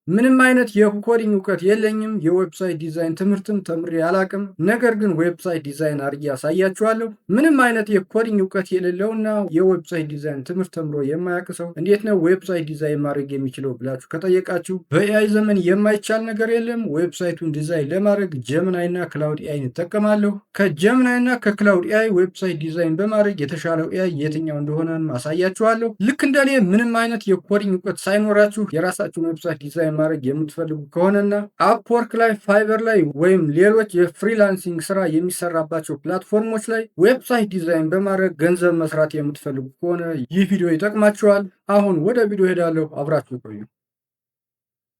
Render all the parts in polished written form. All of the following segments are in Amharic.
ምንም አይነት የኮዲንግ እውቀት የለኝም። የዌብሳይት ዲዛይን ትምህርትም ተምሬ አላቅም። ነገር ግን ዌብሳይት ዲዛይን አድርጌ ያሳያችኋለሁ። ምንም አይነት የኮዲንግ እውቀት የሌለውና የዌብሳይት ዲዛይን ትምህርት ተምሮ የማያውቅ ሰው እንዴት ነው ዌብሳይት ዲዛይን ማድረግ የሚችለው ብላችሁ ከጠየቃችሁ በኤአይ ዘመን የማይቻል ነገር የለም። ዌብሳይቱን ዲዛይን ለማድረግ ጀምናይ እና ክላውድ ኤአይን እጠቀማለሁ። ከጀምናይ እና ከክላውድ ኤአይ ዌብሳይት ዲዛይን በማድረግ የተሻለው ኤአይ የትኛው እንደሆነ ማሳያችኋለሁ። ልክ እንደኔ ምንም አይነት የኮዲንግ እውቀት ሳይኖራችሁ የራሳችሁን ዌብሳይት ዲዛይን ማድረግ የምትፈልጉ ከሆነና አፕወርክ ላይ፣ ፋይበር ላይ ወይም ሌሎች የፍሪላንሲንግ ስራ የሚሰራባቸው ፕላትፎርሞች ላይ ዌብሳይት ዲዛይን በማድረግ ገንዘብ መስራት የምትፈልጉ ከሆነ ይህ ቪዲዮ ይጠቅማችኋል። አሁን ወደ ቪዲዮ ሄዳለሁ፣ አብራችሁ ቆዩ።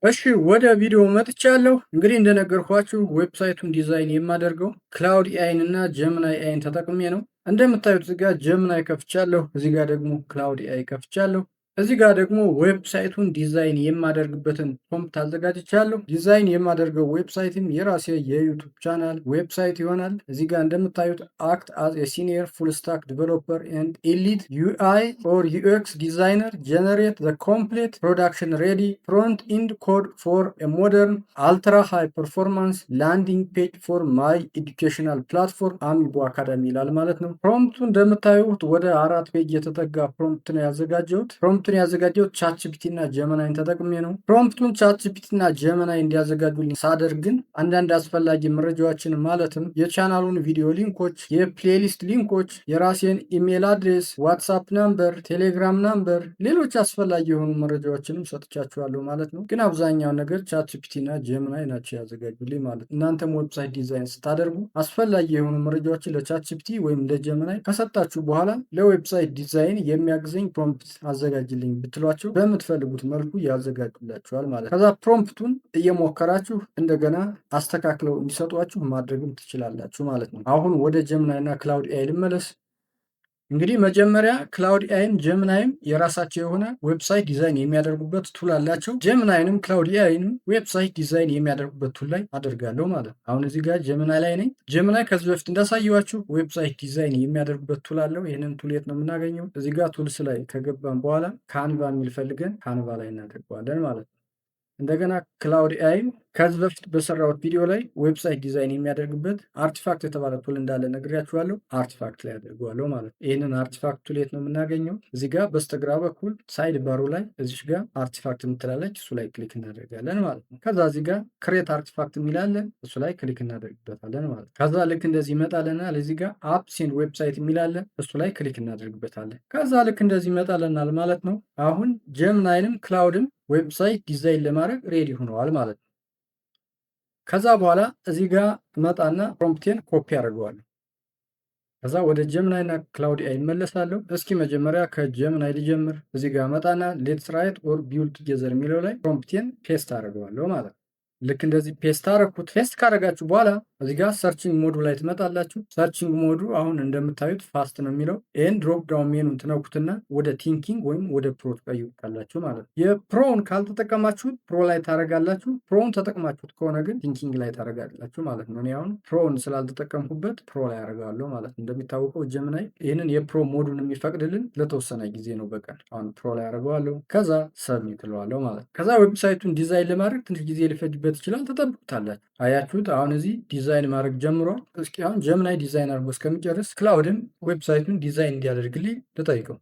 እሺ ወደ ቪዲዮ መጥቻለሁ። እንግዲህ እንደነገርኳችሁ ዌብሳይቱን ዲዛይን የማደርገው ክላውድ ኤአይን እና ጀምናይ ኤአይን ተጠቅሜ ነው። እንደምታዩት እዚህ ጋር ጀምናይ ከፍቻለሁ፣ እዚህ ጋር ደግሞ ክላውድ ኤአይ ከፍቻለሁ። እዚህ ጋር ደግሞ ዌብሳይቱን ዲዛይን የማደርግበትን ፕሮምፕት አዘጋጅቻለሁ። ዲዛይን የማደርገው ዌብሳይትም የራሴ የዩቱብ ቻናል ዌብሳይት ይሆናል። እዚህ ጋር እንደምታዩት አክት አዝ ሲኒየር ፉል ስታክ ዲቨሎፐር ኤንድ ኤሊት ዩአይ ኦር ዩኤክስ ዲዛይነር ጀነሬት ዘ ኮምፕሌት ፕሮዳክሽን ሬዲ ፍሮንት ኢንድ ኮድ ፎር ሞደርን አልትራ ሃይ ፐርፎርማንስ ላንዲንግ ፔጅ ፎር ማይ ኤዱኬሽናል ፕላትፎርም አሚቦ አካዳሚ ይላል ማለት ነው። ፕሮምፕቱ እንደምታዩት ወደ 4 ፔጅ የተጠጋ ፕሮምፕት ነው ያዘጋጀሁት። ፕሮምፕቱን ያዘጋጀሁት ቻትጂፒቲ እና ጀመናይን ተጠቅሜ ነው። ፕሮምፕቱን ቻትጂፒቲ እና ጀመናይ እንዲያዘጋጁልኝ ሳደርግ ግን አንዳንድ አስፈላጊ መረጃዎችን ማለትም የቻናሉን ቪዲዮ ሊንኮች፣ የፕሌሊስት ሊንኮች፣ የራሴን ኢሜል አድሬስ፣ ዋትሳፕ ናምበር፣ ቴሌግራም ናምበር፣ ሌሎች አስፈላጊ የሆኑ መረጃዎችንም ሰጥቻችኋለሁ ማለት ነው። ግን አብዛኛው ነገር ቻትጂፒቲ እና ጀመናይ ናቸው ያዘጋጁልኝ ማለት ነው። እናንተም ዌብሳይት ዲዛይን ስታደርጉ አስፈላጊ የሆኑ መረጃዎችን ለቻትጂፒቲ ወይም ለጀመናይ ከሰጣችሁ በኋላ ለዌብሳይት ዲዛይን የሚያግዘኝ ፕሮምፕት አዘጋጅልኝ ብትሏቸው በምትፈልጉት መልኩ ያዘጋጁላችኋል ማለት ነው። ከዛ ፕሮምፕቱን እየሞከራችሁ እንደገና አስተካክለው እንዲሰጧችሁ ማድረግም ትችላላችሁ ማለት ነው። አሁን ወደ ጀምናይ እና ክላውድ ኤአይ ልመለስ። እንግዲህ መጀመሪያ ክላውድ ኤአይም ጀምናይም የራሳቸው የሆነ ዌብሳይት ዲዛይን የሚያደርጉበት ቱል አላቸው። ጀምናይንም ክላውድ ኤአይንም ዌብሳይት ዲዛይን የሚያደርጉበት ቱል ላይ አደርጋለሁ ማለት ነው። አሁን እዚህ ጋር ጀምናይ ላይ ነኝ። ጀምናይ ከዚህ በፊት እንዳሳየዋችሁ ዌብሳይት ዲዛይን የሚያደርጉበት ቱል አለው። ይህንን ቱል የት ነው የምናገኘው? እዚህ ጋር ቱልስ ላይ ከገባን በኋላ ካንቫ የሚል ፈልገን ካንቫ ላይ እናደርገዋለን ማለት ነው። እንደገና ክላውድ ኤአይ ከዚህ በፊት በሰራሁት ቪዲዮ ላይ ዌብሳይት ዲዛይን የሚያደርግበት አርቲፋክት የተባለ ቱል እንዳለ ነግሬያችኋለሁ። አርቲፋክት ላይ አድርገዋለሁ ማለት ነው። ይህንን አርቲፋክት ቱል የት ነው የምናገኘው? እዚህ ጋር በስተግራ በኩል ሳይድ ባሩ ላይ እዚሽ ጋር አርቲፋክት የምትላለች እሱ ላይ ክሊክ እናደርጋለን ማለት ነው። ከዛ እዚህ ጋር ክሬት አርቲፋክት የሚላለን እሱ ላይ ክሊክ እናደርግበታለን ማለት ነው። ከዛ ልክ እንደዚህ ይመጣልናል። እዚህ ጋር አፕስ ኤንድ ዌብሳይት የሚላለን እሱ ላይ ክሊክ እናደርግበታለን። ከዛ ልክ እንደዚህ ይመጣልናል ማለት ነው። አሁን ጀምናይንም ክላውድም ዌብሳይት ዲዛይን ለማድረግ ሬዲ ሆነዋል ማለት ነው። ከዛ በኋላ እዚህ ጋር መጣና ፕሮምፕቴን ኮፒ አድርገዋለሁ። ከዛ ወደ ጀምናይ እና ክላውድ ኤአይ ይመለሳለሁ። እስኪ መጀመሪያ ከጀምናይ ልጀምር። እዚህ ጋር መጣና ሌትስ ራይት ኦር ቢውልድ ቱጌዘር የሚለው ላይ ፕሮምፕቴን ፔስት አድርገዋለሁ ማለት ነው። ልክ እንደዚህ ፔስት አደረኩት። ፔስት ካደረጋችሁ በኋላ እዚህ ጋር ሰርችንግ ሞዱ ላይ ትመጣላችሁ። ሰርችንግ ሞዱ አሁን እንደምታዩት ፋስት ነው የሚለው። ይህን ድሮፕ ዳውን ሜኑን ትነኩትና ወደ ቲንኪንግ ወይም ወደ ፕሮ ትቀይሩታላችሁ ማለት ነው። የፕሮውን ካልተጠቀማችሁት ፕሮ ላይ ታደረጋላችሁ። ፕሮውን ተጠቅማችሁት ከሆነ ግን ቲንኪንግ ላይ ታደረጋላችሁ ማለት ነው። እኔ አሁን ፕሮውን ስላልተጠቀምኩበት ፕሮ ላይ ያደርጋለሁ ማለት ነው። እንደሚታወቀው ጀምናይ ይህንን የፕሮ ሞዱን የሚፈቅድልን ለተወሰነ ጊዜ ነው በቀን። አሁን ፕሮ ላይ ያደርገዋለሁ። ከዛ ሰብሚት እለዋለሁ ማለት ነው። ከዛ ዌብሳይቱን ዲዛይን ለማድረግ ትንሽ ጊዜ ሊፈጅበት ይችላል። ተጠብቁታላችሁ። አያችሁት? አሁን እዚህ ዲዛይን ማድረግ ጀምሯል። እስኪ አሁን ጀምናይ ዲዛይን አድርጎ እስከሚጨርስ ክላውድም ዌብሳይቱን ዲዛይን እንዲያደርግልኝ ልጠይቀው።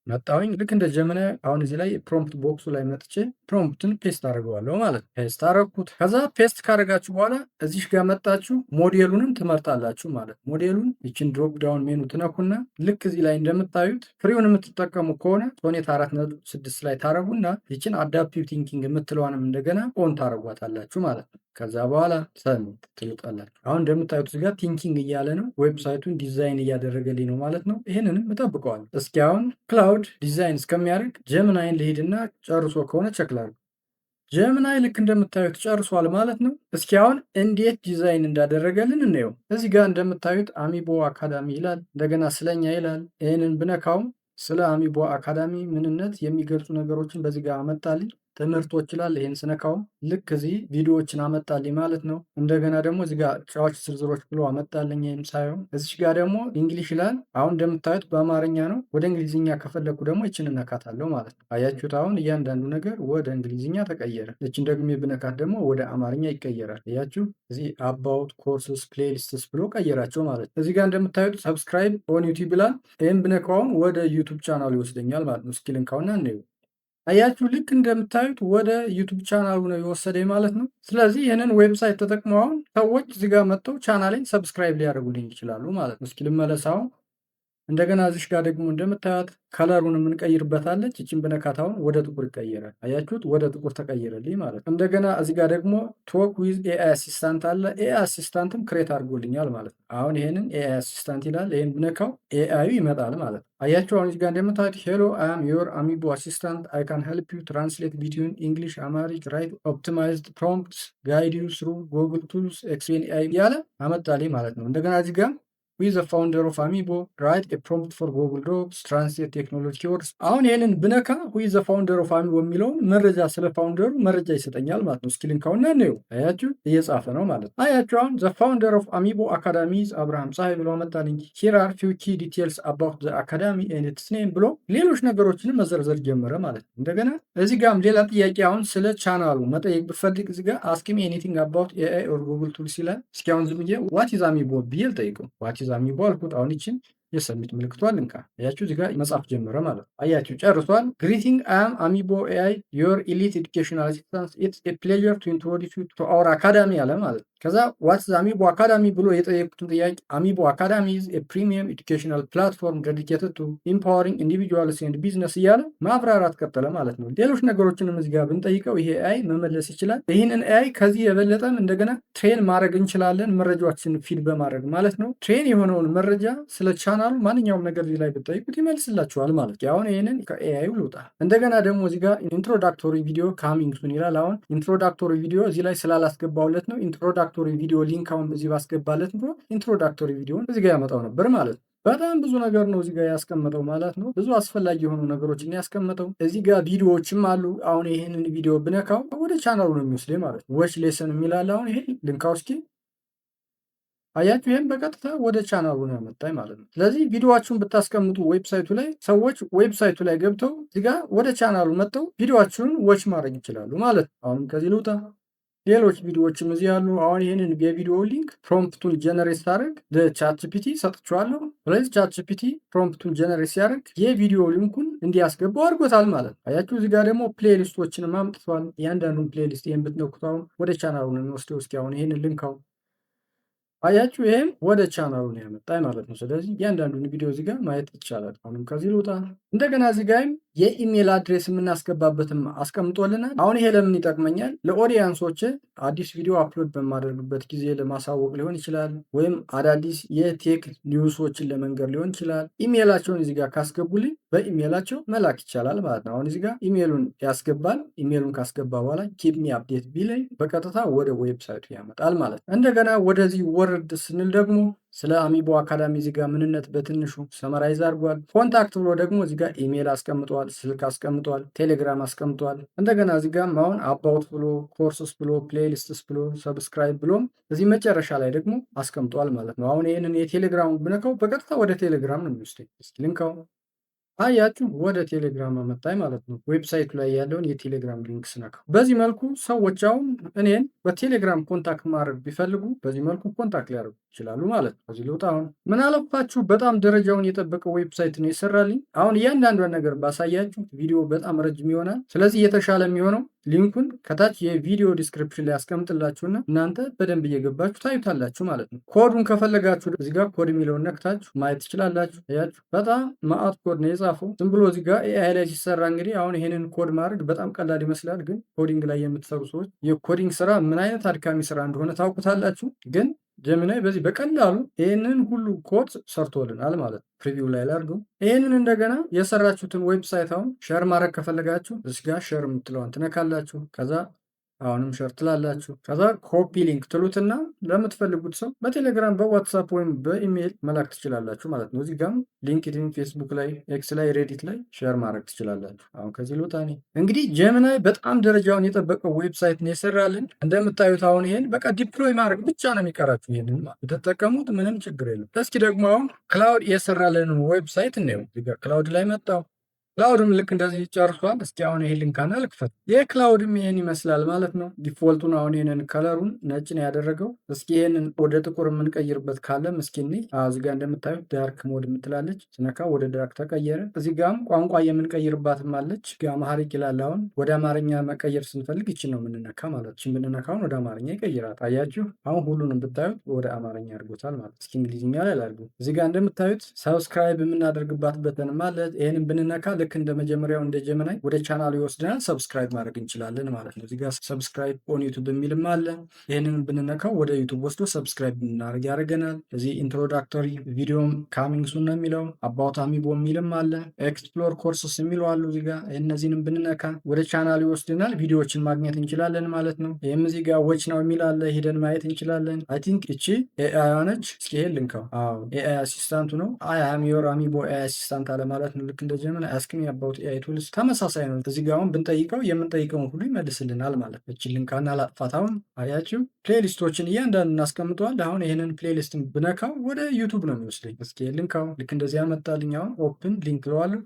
መጣሁኝ። ልክ እንደ ጀምናይ አሁን እዚህ ላይ ፕሮምፕት ቦክሱ ላይ መጥቼ ፕሮምፕትን ፔስት አድርገዋለሁ ማለት ነው። ፔስት አደረኩት። ከዛ ፔስት ካደረጋችሁ በኋላ እዚህ ጋር መጣችሁ ሞዴሉንም ትመርጣላችሁ ማለት ነው። ሞዴሉን ይችን ድሮፕ ዳውን ሜኑ ትነኩና ልክ እዚህ ላይ እንደምታዩት ፍሪውን የምትጠቀሙ ከሆነ ሶኔት 4.6 ላይ ታረጉና ይችን አዳፕቲቭ ቲንኪንግ የምትለዋንም እንደገና ኦን ታረጓታላችሁ ማለት ነው። ከዛ በኋላ ሰብሚት ትሉጣላችሁ። አሁን እንደምታዩት እዚህ ጋር ቲንኪንግ እያለ ነው። ዌብሳይቱን ዲዛይን እያደረገልኝ ነው ማለት ነው። ይህንንም እጠብቀዋለሁ። እስኪ አሁን ክላውድ ዲዛይን እስከሚያደርግ ጀምናይን ልሂድና ጨርሶ ከሆነ ቸክ ላድርግ። ጀምናይ ልክ እንደምታዩት ጨርሷል ማለት ነው። እስኪ አሁን እንዴት ዲዛይን እንዳደረገልን እንየው። እዚህ ጋር እንደምታዩት አሚቦ አካዳሚ ይላል። እንደገና ስለኛ ይላል። ይህንን ብነካውም ስለ አሚቦ አካዳሚ ምንነት የሚገልጹ ነገሮችን በዚህ ጋር አመጣልኝ። ትምህርቶች ይላል። ይሄን ስነካው ልክ እዚህ ቪዲዮዎችን አመጣልኝ ማለት ነው። እንደገና ደግሞ እዚህ ጋር ጨዋች ዝርዝሮች ብሎ አመጣልኝ። ይሄም ሳይሆን እዚች ጋር ደግሞ እንግሊሽ ይላል። አሁን እንደምታዩት በአማርኛ ነው። ወደ እንግሊዝኛ ከፈለኩ ደግሞ ይችን እነካታለሁ ማለት ነው። አያችሁት? አሁን እያንዳንዱ ነገር ወደ እንግሊዝኛ ተቀየረ። ይችን ደግሞ ብነካት ደግሞ ወደ አማርኛ ይቀየራል። አያችሁ? እዚህ አባውት ኮርስስ ፕሌሊስትስ ብሎ ቀየራቸው ማለት ነው። እዚህ ጋር እንደምታዩት ሰብስክራይብ ኦን ዩቲዩብ ይላል። ይህም ብነካውን ወደ ዩቱብ ቻናሉ ይወስደኛል ማለት ነው። እስኪ ልንካውና እንየው። አያችሁ ልክ እንደምታዩት ወደ ዩቱብ ቻናሉ ነው የወሰደኝ ማለት ነው። ስለዚህ ይህንን ዌብሳይት ተጠቅመው አሁን ሰዎች እዚህ ጋር መጥተው ቻናሌን ሰብስክራይብ ሊያደርጉልኝ ይችላሉ ማለት ነው። እስኪ ልመለስ አሁን። እንደገና እዚሽ ጋር ደግሞ እንደምታዩት ከለሩን የምንቀይርበታለች። ይችን ብነካት አሁን ወደ ጥቁር ይቀየራል። አያችሁት? ወደ ጥቁር ተቀየረልኝ ማለት ነው። እንደገና እዚህ ጋር ደግሞ ቶክ ዊዝ ኤአይ አሲስታንት አለ። ኤአይ አሲስታንትም ክሬት አድርጎልኛል ማለት ነው። አሁን ይሄንን ኤአይ አሲስታንት ይላል። ይህን ብነካው ኤአዩ ይመጣል ማለት ነው። አያችሁ? አሁን እዚህ ጋር እንደምታዩት ሄሎ አይ አም ዮር አሚቦ አሲስታንት አይ ካን ሄልፕ ዩ ትራንስሌት ቢትዊን ኢንግሊሽ አማሪክ ራይት ኦፕቲማይዝድ ፕሮምፕትስ ጋይድ ዩ ስሩ ጉግል ቱልስ ኤክስፕሌን ኤአይ እያለ አመጣልኝ ማለት ነው። እንደገና እዚህ ጋር with the founder of Amiibo, write a prompt for Google Docs, translate technology keywords። አሁን ይሄንን ብነካ with the founder of Amiibo የሚለውን መረጃ ስለ ፋውንደሩ መረጃ ይሰጠኛል ማለት ነው። እስኪ ልንካውና እንየው። አያችሁ እየጻፈ ነው ማለት ነው። አያችሁ አሁን the founder of Amiibo Academy is አብርሃም ፀሐይ ብሎ መጣልኝ። here are few key details about the academy and its name ብሎ ሌሎች ነገሮችንም መዘርዘር ጀመረ ማለት ነው። እንደገና እዚህ ጋርም ሌላ ጥያቄ አሁን ስለ ቻናሉ መጠየቅ ብፈልግ እዚህ ጋር ask me anything about AI or Google tools ይላል። እስኪ አሁን ዝም ብዬ what is Amiibo ብዬ ልጠይቀው። የሚባል አልኩት። አሁን ይችን የሰሚት ምልክቷን ልንካ። አያችሁ እዚህ ጋር መጻፍ ጀመረ ማለት ነው። አያችሁ ጨርሷል። ግሪቲንግ አም አሚቦ ኤአይ ዮር ኤሊት ኤዱኬሽናል አሲስታንት ኢትስ ኤ ፕሌዠር ቱ ኢንትሮዲዩስ ዩ ቱ አወር አካዳሚ አለ ማለት ነው። ከዛ ዋትስ አሚቦ አካዳሚ ብሎ የጠየቁትን ጥያቄ አሚቦ አካዳሚ ኢዝ ኤ ፕሪሚየም ኤዱኬሽናል ፕላትፎርም ዴዲኬትድ ቱ ኢምፓወሪንግ ኢንዲቪጁዋልስ ኤንድ ቢዝነስ እያለ ማብራራት ቀጠለ ማለት ነው። ሌሎች ነገሮችንም እዚህ ጋር ብንጠይቀው ይሄ ኤአይ መመለስ ይችላል። ይህንን ኤአይ ከዚህ የበለጠም እንደገና ትሬን ማድረግ እንችላለን፣ መረጃዎችን ፊድ በማድረግ ማለት ነው። ትሬን የሆነውን መረጃ ስለ ቻናሉ ማንኛውም ነገር እዚህ ላይ ብጠይቁት ይመልስላችኋል ማለት ነው። አሁን ይህንን ከኤአይ ልውጣ። እንደገና ደግሞ እዚህ ጋር ኢንትሮዳክቶሪ ቪዲዮ ካሚንግ ሱን ይላል። አሁን ኢንትሮዳክቶሪ ቪዲዮ እዚህ ላይ ስላላስገባውለት ነው። ኢንትሮዳክቶሪ ቪዲዮ ሊንክ አሁን እዚህ ባስገባለት ብሎ ኢንትሮዳክቶሪ ቪዲዮን እዚህ ጋር ያመጣው ነበር ማለት ነው። በጣም ብዙ ነገር ነው እዚህ ጋር ያስቀመጠው ማለት ነው። ብዙ አስፈላጊ የሆኑ ነገሮችን ያስቀመጠው እዚህ ጋር ቪዲዮዎችም አሉ። አሁን ይሄንን ቪዲዮ ብነካው ወደ ቻናሉ ነው የሚወስደኝ ማለት ነው። ዎች ሌሰን የሚላል አሁን ይሄ ልንካው እስኪ። አያችሁ ይሄን በቀጥታ ወደ ቻናሉ ነው ያመጣኝ ማለት ነው። ስለዚህ ቪዲዮዋችሁን ብታስቀምጡ ዌብሳይቱ ላይ ሰዎች ዌብሳይቱ ላይ ገብተው እዚህ ጋር ወደ ቻናሉ መጥተው ቪዲዮዋችሁን ዎች ማድረግ ይችላሉ ማለት ነው። አሁን ከዚህ ልውጣ። ሌሎች ቪዲዮዎችም እዚህ ያሉ። አሁን ይህንን የቪዲዮ ሊንክ ፕሮምፕቱን ጀነሬት ሳደርግ ለቻት ጂፒቲ ሰጥቼዋለሁ። ስለዚህ ቻት ጂፒቲ ፕሮምፕቱን ጀነሬት ሲያደርግ የቪዲዮ ሊንኩን እንዲያስገባው አድርጎታል ማለት ነው። አያችሁ እዚህ ጋር ደግሞ ፕሌሊስቶችንም አምጥቷል። እያንዳንዱን ፕሌሊስት ይህን ብትነኩት አሁን ወደ ቻናሉ ነው የሚወስደው። እስኪ አሁን ይህንን ልንካው። አያችሁ ይሄም ወደ ቻናሉ ነው ያመጣኝ ማለት ነው። ስለዚህ እያንዳንዱን ቪዲዮ እዚህ ጋር ማየት ይቻላል። አሁንም ከዚህ ልውጣ። እንደገና እዚህ ጋርም የኢሜል አድሬስ የምናስገባበትም አስቀምጦልናል። አሁን ይሄ ለምን ይጠቅመኛል? ለኦዲየንሶች አዲስ ቪዲዮ አፕሎድ በማደርግበት ጊዜ ለማሳወቅ ሊሆን ይችላል፣ ወይም አዳዲስ የቴክ ኒውሶችን ለመንገር ሊሆን ይችላል። ኢሜላቸውን እዚህ ጋር ካስገቡልኝ በኢሜላቸው መላክ ይቻላል ማለት ነው። አሁን እዚህ ጋር ኢሜሉን ያስገባል። ኢሜሉን ካስገባ በኋላ ኪፕ ሚ አፕዴት ቢለኝ በቀጥታ ወደ ዌብሳይቱ ያመጣል ማለት ነው። እንደገና ወደዚህ ወርድ ስንል ደግሞ ስለ አሚቦ አካዳሚ እዚህ ጋር ምንነት በትንሹ ሰመራይዝ አድርጓል። ኮንታክት ብሎ ደግሞ እዚህ ጋር ኢሜል አስቀምጧል፣ ስልክ አስቀምጧል፣ ቴሌግራም አስቀምጧል። እንደገና እዚህ ጋር አሁን አባውት ብሎ ኮርስስ ብሎ ፕሌሊስትስ ብሎ ሰብስክራይብ ብሎም እዚህ መጨረሻ ላይ ደግሞ አስቀምጧል ማለት ነው። አሁን ይህንን የቴሌግራሙ ብነካው በቀጥታ ወደ ቴሌግራም ነው የሚወስደኝ። እስኪ ልንካው። አያችሁ ወደ ቴሌግራም አመጣኝ ማለት ነው። ዌብሳይቱ ላይ ያለውን የቴሌግራም ሊንክ ስነካው በዚህ መልኩ ሰዎች አሁን እኔን በቴሌግራም ኮንታክት ማድረግ ቢፈልጉ በዚህ መልኩ ኮንታክት ሊያደርጉ ይችላሉ ማለት ነው። ከዚህ ልውጣ። አሁን ምን አለባችሁ በጣም ደረጃውን የጠበቀ ዌብሳይት ነው የሰራልኝ። አሁን እያንዳንዷን ነገር ባሳያችሁ ቪዲዮ በጣም ረጅም ይሆናል። ስለዚህ የተሻለ የሚሆነው ሊንኩን ከታች የቪዲዮ ዲስክሪፕሽን ላይ ያስቀምጥላችሁና እናንተ በደንብ እየገባችሁ ታዩታላችሁ ማለት ነው። ኮዱን ከፈለጋችሁ እዚህ ጋር ኮድ የሚለውን ነክታችሁ ማየት ትችላላችሁ። ያችሁ በጣም ማአት ኮድ ነው የጻፈው። ዝም ብሎ እዚህ ጋር ኤአይ ላይ ሲሰራ እንግዲህ አሁን ይሄንን ኮድ ማድረግ በጣም ቀላል ይመስላል፣ ግን ኮዲንግ ላይ የምትሰሩ ሰዎች የኮዲንግ ስራ ምን አይነት አድካሚ ስራ እንደሆነ ታውቁታላችሁ። ግን ጀሚናይ በዚህ በቀላሉ ይህንን ሁሉ ኮድ ሰርቶልናል ማለት ነው። ፕሪቪው ላይ ላድርገው። ይህንን እንደገና የሰራችሁትን ዌብሳይት አሁን ሸር ማድረግ ከፈለጋችሁ እዚህ ጋር ሸር የምትለዋን ትነካላችሁ። ከዛ አሁንም ሸር ትላላችሁ። ከዛ ኮፒ ሊንክ ትሉትና ለምትፈልጉት ሰው በቴሌግራም በዋትሳፕ ወይም በኢሜይል መላክ ትችላላችሁ ማለት ነው። እዚህ ጋም ሊንክድኢን፣ ፌስቡክ ላይ፣ ኤክስ ላይ፣ ሬዲት ላይ ሼር ማድረግ ትችላላችሁ። አሁን ከዚህ ልውጣ እኔ። እንግዲህ ጀሚናይ በጣም ደረጃውን የጠበቀው ዌብሳይት ነው የሰራልን። እንደምታዩት አሁን ይሄን በቃ ዲፕሎይ ማድረግ ብቻ ነው የሚቀራችሁ። ይሄንን የተጠቀሙት ምንም ችግር የለም። እስኪ ደግሞ አሁን ክላውድ የሰራልን ዌብሳይት ነው። እዚህ ጋር ክላውድ ላይ መጣው። ክላውድም ልክ እንደዚህ ጨርሷል። እስኪ አሁን ይሄ ሊንካና ልክፈት። የክላውድም ይሄን ይመስላል ማለት ነው። ዲፎልቱን አሁን ይሄንን ከለሩን ነጭ ነው ያደረገው። እስኪ ይሄንን ወደ ጥቁር የምንቀይርበት ካለም እስኪ እኔ እዚህ ጋር እንደምታዩት ዳርክ ሞድ የምትላለች ስነካ ወደ ዳርክ ተቀየረ። እዚህ ጋርም ቋንቋ የምንቀይርባትም አለች። አማርኛ ይላል። አሁን ወደ አማርኛ መቀየር ስንፈልግ ይችን ነው የምንነካ ማለት ነው። ብንነካውን ወደ አማርኛ ይቀይራል። አያችሁ አሁን ሁሉንም ብታዩት ወደ አማርኛ አድርጎታል ማለት። እስኪ እንግሊዝኛ ላይ ላድርጉ። እዚህ ጋር እንደምታዩት ሰብስክራይብ የምናደርግባት በተንም አለ። ይሄንን ብንነካ ልክ እንደ መጀመሪያው እንደ ጀሚናይ ወደ ቻናሉ ይወስደናል። ሰብስክራይብ ማድረግ እንችላለን ማለት ነው። እዚጋ ሰብስክራይብ ኦን ዩቱብ የሚልም አለ። ይህንን ብንነካው ወደ ዩቱብ ወስዶ ሰብስክራይብ እናደርግ ያደርገናል። እዚህ ኢንትሮዳክተሪ ቪዲዮም ካሚንግ ሱን ነው የሚለው። አባውት አሚቦ የሚልም አለ። ኤክስፕሎር ኮርስስ የሚለው አሉ። እዚጋ እነዚህንም ብንነካ ወደ ቻናሉ ይወስደናል። ቪዲዮዎችን ማግኘት እንችላለን ማለት ነው። ይህም እዚጋ ዎች ነው የሚል አለ። ሂደን ማየት እንችላለን። አይ ቲንክ እቺ ኤአይ ነች። እስኪ ይሄን ልንካው። አዎ ኤአይ አሲስታንቱ ነው። አይ አም ዮር አሚቦ ኤአይ አሲስታንት አለ ማለት ነው። ልክ እንደ ጀሚናይ አስክሚ አባውት ኤአይ ቱልስ ተመሳሳይ ነው። እዚህ ጋር አሁን ብንጠይቀው የምንጠይቀውን ሁሉ ይመልስልናል ማለት ነው። እቺ ሊንካና ላጥፋታውን አያችሁ። ፕሌሊስቶችን እያንዳንዱ እናስቀምጠዋል። አሁን ይህንን ፕሌሊስትን ብነካው ወደ ዩቱብ ነው የሚወስደኝ። እስኪ ልንካው። ልክ እንደዚህ ያመጣልኝ። አሁን ኦፕን ሊንክ ለዋለሁ።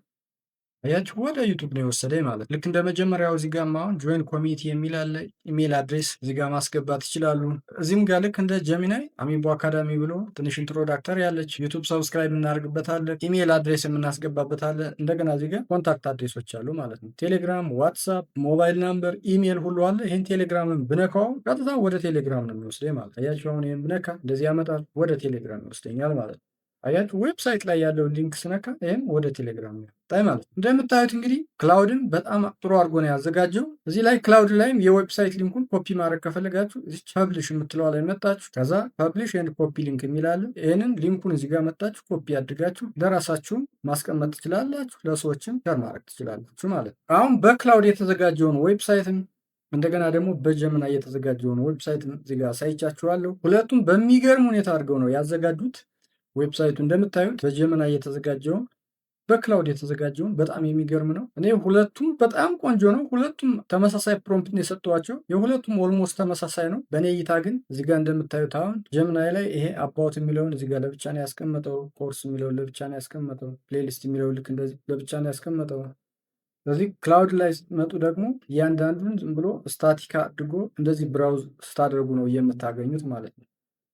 አያችሁ ወደ ዩቱብ ነው የወሰደኝ ማለት። ልክ እንደ መጀመሪያው እዚህ ጋር አሁን ጆይን ኮሚኒቲ የሚል አለ። ኢሜል አድሬስ እዚህ ጋር ማስገባት ይችላሉ። እዚህም ጋር ልክ እንደ ጀሚናይ አሚቦ አካዳሚ ብሎ ትንሽ ኢንትሮዳክተር ያለች ዩቱብ ሰብስክራይብ እናደርግበታለን። ኢሜል አድሬስ የምናስገባበታለን። እንደገና እዚህ ጋር ኮንታክት አድሬሶች አሉ ማለት ነው። ቴሌግራም፣ ዋትሳፕ፣ ሞባይል ናምበር፣ ኢሜል ሁሉ አለ። ይህን ቴሌግራምን ብነካው ቀጥታ ወደ ቴሌግራም ነው የሚወስደኝ ማለት። አያችሁ አሁን ይህን ብነካ እንደዚህ ያመጣል። ወደ ቴሌግራም ይወስደኛል ማለት ነው። አያችሁ ዌብሳይት ላይ ያለውን ሊንክ ስነካ ይህም ወደ ቴሌግራም ነው ጣይ ማለት ነው። እንደምታዩት እንግዲህ ክላውድን በጣም ጥሩ አድርጎ ነው ያዘጋጀው። እዚህ ላይ ክላውድ ላይም የዌብሳይት ሊንኩን ኮፒ ማድረግ ከፈለጋችሁ እዚህ ፐብሊሽ የምትለዋ ላይ መጣችሁ። ከዛ ፐብሊሽ ኤንድ ኮፒ ሊንክ የሚላለ ይህንን ሊንኩን እዚህ ጋር መጣችሁ ኮፒ አድርጋችሁ ለራሳችሁም ማስቀመጥ ትችላላችሁ፣ ለሰዎችም ሸር ማድረግ ትችላላችሁ ማለት ነው። አሁን በክላውድ የተዘጋጀውን ዌብሳይትን እንደገና ደግሞ በጀሚናይ የተዘጋጀውን ዌብሳይት እዚህ ጋር ሳይቻችኋለሁ። ሁለቱም በሚገርም ሁኔታ አድርገው ነው ያዘጋጁት። ዌብሳይቱ እንደምታዩት በጀሚናይ የተዘጋጀውን በክላውድ የተዘጋጀውን በጣም የሚገርም ነው። እኔ ሁለቱም በጣም ቆንጆ ነው። ሁለቱም ተመሳሳይ ፕሮምፕት ነው የሰጠኋቸው። የሁለቱም ኦልሞስት ተመሳሳይ ነው። በእኔ እይታ ግን እዚህ ጋር እንደምታዩት አሁን ጀሚናይ ላይ ይሄ አባውት የሚለውን እዚህ ጋር ለብቻ ነው ያስቀመጠው። ኮርስ የሚለውን ለብቻ ነው ያስቀመጠው። ፕሌሊስት የሚለውን ልክ እንደዚህ ለብቻ ነው ያስቀመጠው። ስለዚህ ክላውድ ላይ ስትመጡ ደግሞ እያንዳንዱን ዝም ብሎ ስታቲካ አድርጎ እንደዚህ ብራውዝ ስታደርጉ ነው የምታገኙት ማለት ነው።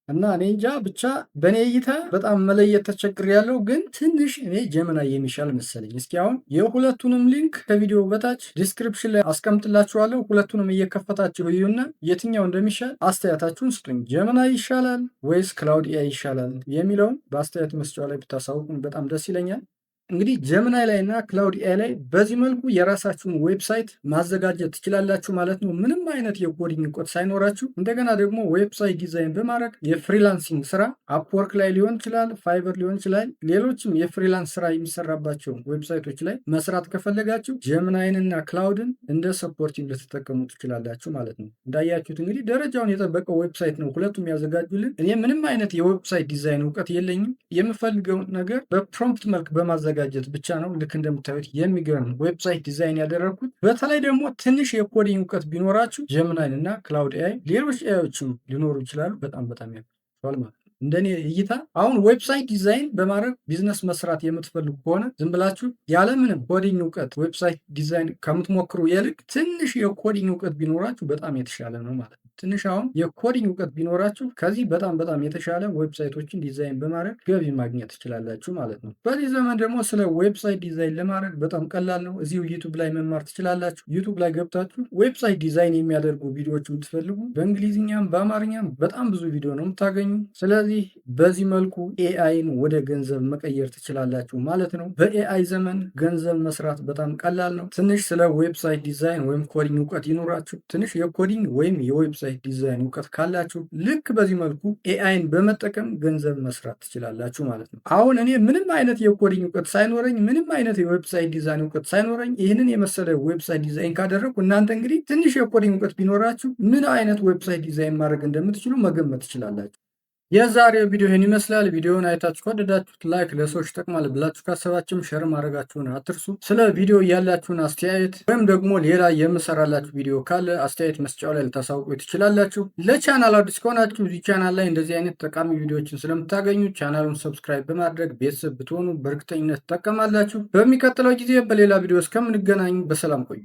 እና እኔ እንጃ ብቻ በእኔ እይታ በጣም መለየት ተቸግር ያለው ግን ትንሽ እኔ ጀሚናይ የሚሻል መሰለኝ። እስኪ አሁን የሁለቱንም ሊንክ ከቪዲዮ በታች ዲስክሪፕሽን ላይ አስቀምጥላችኋለሁ። ሁለቱንም እየከፈታችሁ እዩና የትኛው እንደሚሻል አስተያየታችሁን ስጡኝ። ጀሚናይ ይሻላል ወይስ ክላውድ ኤአይ ይሻላል የሚለውን በአስተያየት መስጫው ላይ ብታሳውቁኝ በጣም ደስ ይለኛል። እንግዲህ ጀሚናይ ላይ እና ክላውድ ኤአይ ላይ በዚህ መልኩ የራሳችሁን ዌብሳይት ማዘጋጀት ትችላላችሁ ማለት ነው። ምንም አይነት የኮዲንግ እውቀት ሳይኖራችሁ እንደገና ደግሞ ዌብሳይት ዲዛይን በማድረግ የፍሪላንሲንግ ስራ አፕወርክ ላይ ሊሆን ይችላል፣ ፋይበር ሊሆን ይችላል፣ ሌሎችም የፍሪላንስ ስራ የሚሰራባቸው ዌብሳይቶች ላይ መስራት ከፈለጋችሁ ጀሚናይን እና ክላውድን እንደ ሰፖርቲቭ ልትጠቀሙ ትችላላችሁ ማለት ነው። እንዳያችሁት እንግዲህ ደረጃውን የጠበቀው ዌብሳይት ነው ሁለቱም ያዘጋጁልን። እኔ ምንም አይነት የዌብሳይት ዲዛይን እውቀት የለኝም። የምፈልገውን ነገር በፕሮምፕት መልክ በማዘጋጀት ብቻ ነው። ልክ እንደምታዩት የሚገርም ዌብሳይት ዲዛይን ያደረግኩት። በተለይ ደግሞ ትንሽ የኮዲንግ እውቀት ቢኖራችሁ ጀሚናይን እና ክላውድ ኤአይ ሌሎች ኤአዮችም ሊኖሩ ይችላሉ። በጣም ያል ማለት ነው። እንደኔ እይታ አሁን ዌብሳይት ዲዛይን በማድረግ ቢዝነስ መስራት የምትፈልጉ ከሆነ ዝም ብላችሁ ያለምንም ኮዲንግ እውቀት ዌብሳይት ዲዛይን ከምትሞክሩ ይልቅ ትንሽ የኮዲንግ እውቀት ቢኖራችሁ በጣም የተሻለ ነው ማለት ነው። ትንሽ አሁን የኮዲንግ እውቀት ቢኖራችሁ ከዚህ በጣም የተሻለ ዌብሳይቶችን ዲዛይን በማድረግ ገቢ ማግኘት ትችላላችሁ ማለት ነው። በዚህ ዘመን ደግሞ ስለ ዌብሳይት ዲዛይን ለማድረግ በጣም ቀላል ነው። እዚሁ ዩቱብ ላይ መማር ትችላላችሁ። ዩቱብ ላይ ገብታችሁ ዌብሳይት ዲዛይን የሚያደርጉ ቪዲዮዎች የምትፈልጉ በእንግሊዝኛም በአማርኛም በጣም ብዙ ቪዲዮ ነው የምታገኙ። ስለዚህ ስለዚህ በዚህ መልኩ ኤአይን ወደ ገንዘብ መቀየር ትችላላችሁ ማለት ነው። በኤአይ ዘመን ገንዘብ መስራት በጣም ቀላል ነው። ትንሽ ስለ ዌብሳይት ዲዛይን ወይም ኮዲንግ እውቀት ይኖራችሁ፣ ትንሽ የኮዲንግ ወይም የዌብሳይት ዲዛይን እውቀት ካላችሁ ልክ በዚህ መልኩ ኤአይን በመጠቀም ገንዘብ መስራት ትችላላችሁ ማለት ነው። አሁን እኔ ምንም አይነት የኮዲንግ እውቀት ሳይኖረኝ፣ ምንም አይነት የዌብሳይት ዲዛይን እውቀት ሳይኖረኝ ይህንን የመሰለ ዌብሳይት ዲዛይን ካደረግኩ እናንተ እንግዲህ ትንሽ የኮዲንግ እውቀት ቢኖራችሁ ምን አይነት ዌብሳይት ዲዛይን ማድረግ እንደምትችሉ መገመት ትችላላችሁ። የዛሬው ቪዲዮ ይህን ይመስላል። ቪዲዮውን አይታችሁ ከወደዳችሁት ላይክ፣ ለሰዎች ይጠቅማል ብላችሁ ካሰባችሁም ሸር ማድረጋችሁን አትርሱ። ስለ ቪዲዮ ያላችሁን አስተያየት ወይም ደግሞ ሌላ የምሰራላችሁ ቪዲዮ ካለ አስተያየት መስጫው ላይ ልታሳውቁ ትችላላችሁ። ለቻናል አዲስ ከሆናችሁ እዚህ ቻናል ላይ እንደዚህ አይነት ጠቃሚ ቪዲዮዎችን ስለምታገኙ ቻናሉን ሰብስክራይብ በማድረግ ቤተሰብ ብትሆኑ በእርግጠኝነት ትጠቀማላችሁ። በሚቀጥለው ጊዜ በሌላ ቪዲዮ እስከምንገናኝ በሰላም ቆዩ።